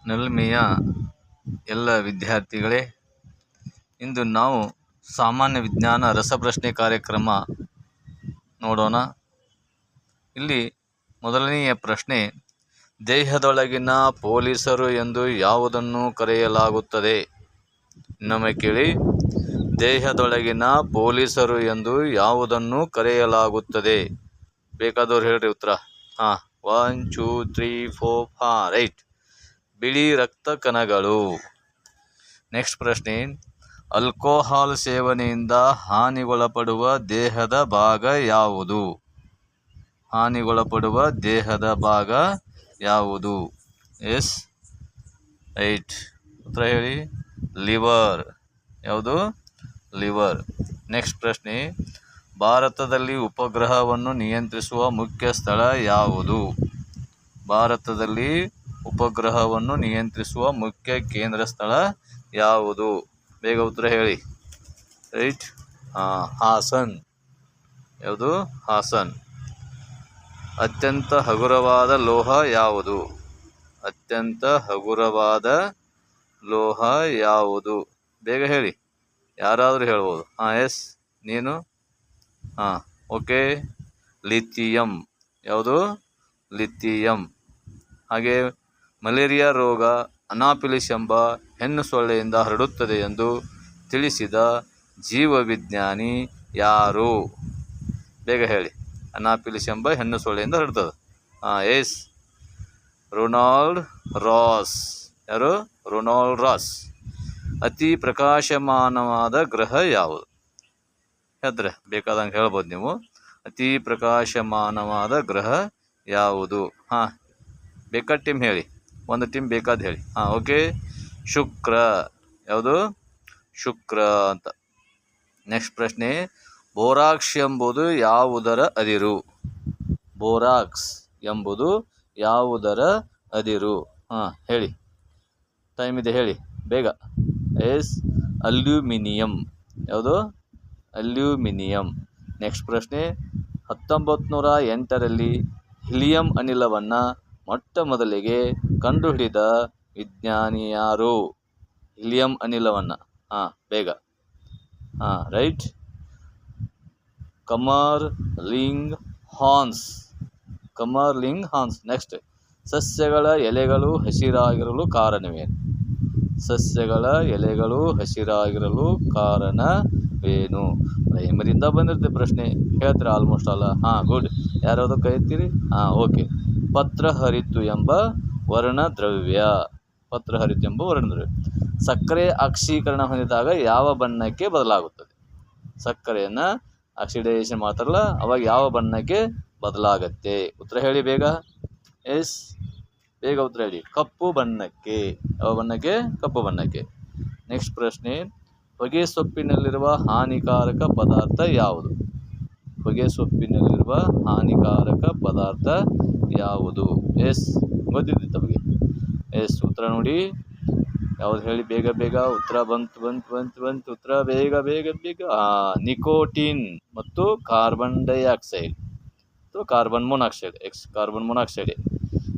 ನಲ್ಮೆಯ ಎಲ್ಲ ವಿದ್ಯಾರ್ಥಿಗಳೇ, ಇಂದು ನಾವು ಸಾಮಾನ್ಯ ವಿಜ್ಞಾನ ರಸಪ್ರಶ್ನೆ ಕಾರ್ಯಕ್ರಮ ನೋಡೋಣ. ಇಲ್ಲಿ ಮೊದಲನೆಯ ಪ್ರಶ್ನೆ, ದೇಹದೊಳಗಿನ ಪೊಲೀಸರು ಎಂದು ಯಾವುದನ್ನು ಕರೆಯಲಾಗುತ್ತದೆ? ಇನ್ನೊಮ್ಮೆ ಕೇಳಿ, ದೇಹದೊಳಗಿನ ಪೊಲೀಸರು ಎಂದು ಯಾವುದನ್ನು ಕರೆಯಲಾಗುತ್ತದೆ? ಬೇಕಾದವ್ರು ಹೇಳ್ರಿ ಉತ್ತರ. 1 2 3 4 5 ರೈಟ್, ಬಿಳಿ ರಕ್ತ ಕಣಗಳು. ನೆಕ್ಸ್ಟ್ ಪ್ರಶ್ನೆ, ಆಲ್ಕೋಹಾಲ್ ಸೇವನೆಯಿಂದ ಹಾನಿಗೊಳಪಡುವ ದೇಹದ ಭಾಗ ಯಾವುದು? ಹಾನಿಗೊಳಪಡುವ ದೇಹದ ಭಾಗ ಯಾವುದು? ಎಸ್, ರೈಟ್, ಉತ್ತರ ಹೇಳಿ. ಲಿವರ್. ಯಾವುದು? ಲಿವರ್. ನೆಕ್ಸ್ಟ್ ಪ್ರಶ್ನೆ, ಭಾರತದಲ್ಲಿ ಉಪಗ್ರಹವನ್ನು ನಿಯಂತ್ರಿಸುವ ಮುಖ್ಯ ಸ್ಥಳ ಯಾವುದು? ಭಾರತದಲ್ಲಿ ಉಪಗ್ರಹವನ್ನು ನಿಯಂತ್ರಿಸುವ ಮುಖ್ಯ ಕೇಂದ್ರ ಸ್ಥಳ ಯಾವುದು? ಬೇಗ ಉತ್ತರ ಹೇಳಿ. ರೈಟ್, ಹಾಸನ್. ಯಾವುದು? ಹಾಸನ್. ಅತ್ಯಂತ ಹಗುರವಾದ ಲೋಹ ಯಾವುದು? ಅತ್ಯಂತ ಹಗುರವಾದ ಲೋಹ ಯಾವುದು? ಬೇಗ ಹೇಳಿ, ಯಾರಾದರೂ ಹೇಳ್ಬೋದು. ಎಸ್, ನೀನು. Okay, lithium. ಯಾವುದು? ಲಿಥಿಯಂ. ಹಾಗೆ ಮಲೇರಿಯಾ ರೋಗ ಅನಾಫಿಲಿಸ್ ಎಂಬ ಹೆಣ್ಣು ಸೊಳ್ಳೆಯಿಂದ ಹರಡುತ್ತದೆ ಎಂದು ತಿಳಿಸಿದ ಜೀವವಿಜ್ಞಾನಿ ಯಾರು? ಬೇಗ ಹೇಳಿ. ಅನಾಫಿಲಿಸ್ ಎಂಬ ಹೆಣ್ಣು ಸೊಳ್ಳೆಯಿಂದ ಹರಡುತ್ತದೆ. Yes, Ronald Ross. ಯಾರು? Ronald Ross. ಅತಿ ಪ್ರಕಾಶಮಾನವಾದ ಗ್ರಹ ಯಾವುದು? ಹೇಳಿದ್ರೆ ಬೇಕಾದಂಗೆ ಹೇಳ್ಬೋದು ನೀವು. ಅತಿ ಪ್ರಕಾಶಮಾನವಾದ ಗ್ರಹ ಯಾವುದು? ಬೇಕಾದ ಟೀಮ್ ಹೇಳಿ, ಒಂದು ಟೀಮ್ ಬೇಕಾದ ಹೇಳಿ. ಓಕೆ, ಶುಕ್ರ. ಯಾವುದು? ಶುಕ್ರ ಅಂತ. ನೆಕ್ಸ್ಟ್ ಪ್ರಶ್ನೆ, ಬೋರಾಕ್ಸ್ ಎಂಬುದು ಯಾವುದರ ಅದಿರು? ಬೋರಾಕ್ಸ್ ಎಂಬುದು ಯಾವುದರ ಅದಿರು? ಹೇಳಿ, ಟೈಮ್ ಇದೆ, ಹೇಳಿ ಬೇಗ. Yes, aluminium. ಯಾವುದು? ಅಲ್ಯೂಮಿನಿಯಂ. ನೆಕ್ಸ್ಟ್ ಪ್ರಶ್ನೆ, 1908ರಲ್ಲಿ ಹೀಲಿಯಂ ಅನಿಲವನ್ನು ಮೊಟ್ಟ ಮೊದಲಿಗೆ ಕಂಡುಹಿಡಿದ ವಿಜ್ಞಾನಿ ಯಾರು? ಹೀಲಿಯಂ ಅನಿಲವನ್ನು. ಬೇಗ. Right, Kamerlingh Onnes. Kamerlingh Onnes. Next, ಸಸ್ಯಗಳ ಎಲೆಗಳು ಹಸಿರಾಗಿರಲು ಕಾರಣವೇನು? ಸಸ್ಯಗಳ ಎಲೆಗಳು ಹಸಿರಾಗಿರಲು ಕಾರಣವೇನು? ಪ್ರೈಮರಿಯಿಂದ ಬಂದಿರುತ್ತೆ ಪ್ರಶ್ನೆ, ಹೇಳ್ತೀರಾ ಆಲ್ಮೋಸ್ಟ್ ಅಲ್ಲ. ಗುಡ್. ಯಾರಾವುದು ಕೈ ಎತ್ತೀರಿ? ಓಕೆ, ಪತ್ರಹರಿತು ಎಂಬ ವರ್ಣದ್ರವ್ಯ. ಪತ್ರಹರಿತು ಎಂಬ ವರ್ಣದ್ರವ್ಯ. ಸಕ್ಕರೆ ಆಕ್ಸೀಕರಣ ಹೊಂದಿದಾಗ ಯಾವ ಬಣ್ಣಕ್ಕೆ ಬದಲಾಗುತ್ತದೆ? ಸಕ್ಕರೆಯನ್ನು ಆಕ್ಸಿಡೈಸೇಷನ್ ಮಾಡ್ತಾರಲ್ಲ, ಅವಾಗ ಯಾವ ಬಣ್ಣಕ್ಕೆ ಬದಲಾಗತ್ತೆ? ಉತ್ತರ ಹೇಳಿ ಬೇಗ. ಎಸ್, ಬೇಗ ಉತ್ತರ ಹೇಳಿ. ಕಪ್ಪು ಬಣ್ಣಕ್ಕೆ. ಯಾವ ಬಣ್ಣಕ್ಕೆ? ಕಪ್ಪು ಬಣ್ಣಕ್ಕೆ. ನೆಕ್ಸ್ಟ್ ಪ್ರಶ್ನೆ, ಹೊಗೆ ಸೊಪ್ಪಿನಲ್ಲಿರುವ ಹಾನಿಕಾರಕ ಪದಾರ್ಥ ಯಾವುದು? ಹೊಗೆ ಸೊಪ್ಪಿನಲ್ಲಿರುವ ಹಾನಿಕಾರಕ ಪದಾರ್ಥ ಯಾವುದು? ಎಸ್, ಗೊತ್ತಿದೆ ತಮಗೆ. ಎಸ್, ಉತ್ತರ ನೋಡಿ. ಯಾವುದು ಹೇಳಿ ಬೇಗ ಬೇಗ. ಉತ್ತರ ಬಂತು. ಉತ್ತರ ಬೇಗ ಬೇಗ ಬೇಗ. ನಿಕೋಟಿನ್ ಮತ್ತು ಕಾರ್ಬನ್ ಡೈಆಕ್ಸೈಡ್ ಅಥವಾ ಕಾರ್ಬನ್ ಮೊನಾಕ್ಸೈಡ್. Carbon monoxide.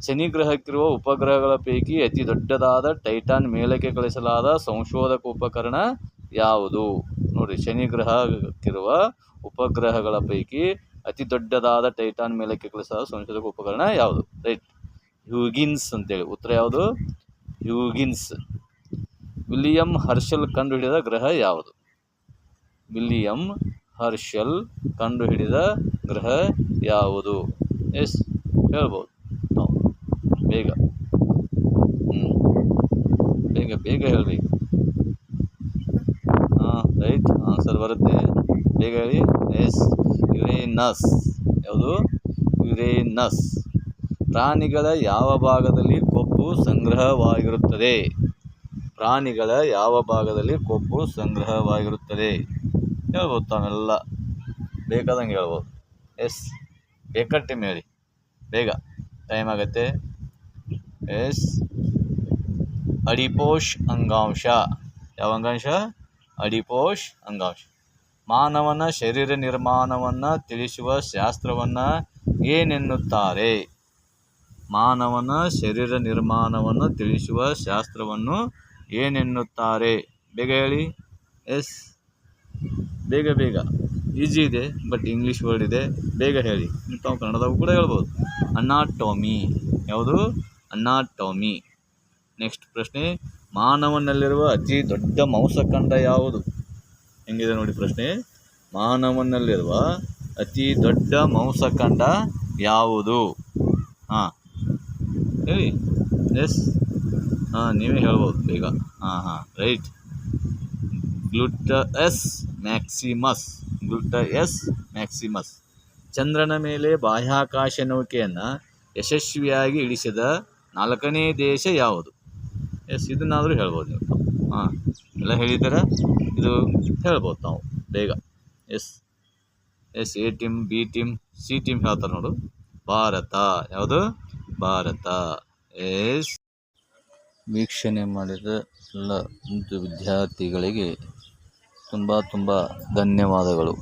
ಶನಿ ಗ್ರಹಕ್ಕಿರುವ ಉಪಗ್ರಹಗಳ ಪೈಕಿ ಅತಿ ದೊಡ್ಡದಾದ ಟೈಟಾನ್ ಮೇಲಕ್ಕೆ ಕಳಿಸಲಾದ ಸಂಶೋಧಕ ಉಪಕರಣ ಯಾವುದು? ನೋಡಿ, ಶನಿ ಗ್ರಹಕ್ಕಿರುವ ಉಪಗ್ರಹಗಳ ಪೈಕಿ ಅತಿ ದೊಡ್ಡದಾದ ಟೈಟಾನ್ ಮೇಲಕ್ಕೆ ಕಳಿಸಲಾದ ಸಂಶೋಧಕ ಉಪಕರಣ ಯಾವುದು? ರೈಟ್, ಹ್ಯೂಗಿನ್ಸ್ ಅಂತೇಳಿ. ಉತ್ತರ ಯಾವುದು? ಹ್ಯೂಗಿನ್ಸ್. ವಿಲಿಯಂ ಹರ್ಷಲ್ ಕಂಡುಹಿಡಿದ ಗ್ರಹ ಯಾವುದು? ವಿಲಿಯಂ ಹರ್ಷಲ್ ಕಂಡುಹಿಡಿದ ಗ್ರಹ ಯಾವುದು? ಎಸ್, ಹೇಳ್ಬೋದು. ಬೇಗ ಬೇಗ ಬೇಗ ಹೇಳಬೇಕು. ರೈಟ್, ಆನ್ಸರ್ ಬರುತ್ತೆ. ಬೇಗ ಹೇಳಿ. Yes, Uranus. ಯಾವುದು? ಯುರೇನಸ್. ಪ್ರಾಣಿಗಳ ಯಾವ ಭಾಗದಲ್ಲಿ ಕೊಬ್ಬು ಸಂಗ್ರಹವಾಗಿರುತ್ತದೆ? ಪ್ರಾಣಿಗಳ ಯಾವ ಭಾಗದಲ್ಲಿ ಕೊಬ್ಬು ಸಂಗ್ರಹವಾಗಿರುತ್ತದೆ? ಹೇಳ್ಬೋದು ತಾವೆಲ್ಲ, ಬೇಕಾದಂಗೆ ಹೇಳ್ಬೋದು. ಎಸ್, ಬೇಕಾದ ಟೈಮ್ ಹೇಳಿ ಬೇಗ, ಟೈಮ್ ಆಗುತ್ತೆ. ಎಸ್, ಅಡಿಪೋಷ್ ಅಂಗಾಂಶ. ಯಾವ ಅಂಗಾಂಶ? ಅಡಿಪೋಷ್ ಅಂಗಾಂಶ. ಮಾನವನ ಶರೀರ ನಿರ್ಮಾಣವನ್ನು ತಿಳಿಸುವ ಶಾಸ್ತ್ರವನ್ನು ಏನೆನ್ನುತ್ತಾರೆ? ಮಾನವನ ಶರೀರ ನಿರ್ಮಾಣವನ್ನು ತಿಳಿಸುವ ಶಾಸ್ತ್ರವನ್ನು ಏನೆನ್ನುತ್ತಾರೆ? ಬೇಗ ಹೇಳಿ. ಎಸ್, ಬೇಗ ಬೇಗ. ಈಜಿ ಇದೆ, ಬಟ್ ಇಂಗ್ಲೀಷ್ ವರ್ಡ್ ಇದೆ, ಬೇಗ ಹೇಳಿ. ತಾವು ಕನ್ನಡದಾಗೂ ಕೂಡ ಹೇಳ್ಬೋದು. ಅನಾಟೋಮಿ. ಯಾವುದು? ಅನಾಟೋಮಿ. ನೆಕ್ಸ್ಟ್ ಪ್ರಶ್ನೆ, ಮಾನವನಲ್ಲಿರುವ ಅತಿ ದೊಡ್ಡ ಮಾಂಸಖಂಡ ಯಾವುದು? ಹೆಂಗಿದೆ ನೋಡಿ ಪ್ರಶ್ನೆ. ಮಾನವನಲ್ಲಿರುವ ಅತಿ ದೊಡ್ಡ ಮಾಂಸಖಂಡ ಯಾವುದು? ಹಾಂ ಹೇಳಿ. ಎಸ್, ನೀವೇ ಹೇಳ್ಬೋದು ಬೇಗ. ರೈಟ್. ಗ್ಲುಟಸ್ ಮ್ಯಾಕ್ಸಿಮಸ್. ಗ್ಲುಟಸ್ ಮ್ಯಾಕ್ಸಿಮಸ್. ಚಂದ್ರನ ಮೇಲೆ ಬಾಹ್ಯಾಕಾಶ ನೌಕೆಯನ್ನು ಯಶಸ್ವಿಯಾಗಿ ಇಳಿಸಿದ 4ನೇ ದೇಶ ಯಾವುದು? ಎಸ್, ಇದನ್ನಾದರೂ ಹೇಳ್ಬೋದು ನೀವು. ಎಲ್ಲ ಹೇಳಿದ್ದೀರ, ಇದು ಹೇಳ್ಬೋದು ನಾವು ಬೇಗ. Yes, A team, B team, C team ಹೇಳ್ತಾರೆ ನೋಡು. ಭಾರತ. ಯಾವುದು? ಭಾರತ. ಎಸ್. ವೀಕ್ಷಣೆ ಮಾಡಿದ ಎಲ್ಲ ವಿದ್ಯಾರ್ಥಿಗಳಿಗೆ ತುಂಬ ಧನ್ಯವಾದಗಳು.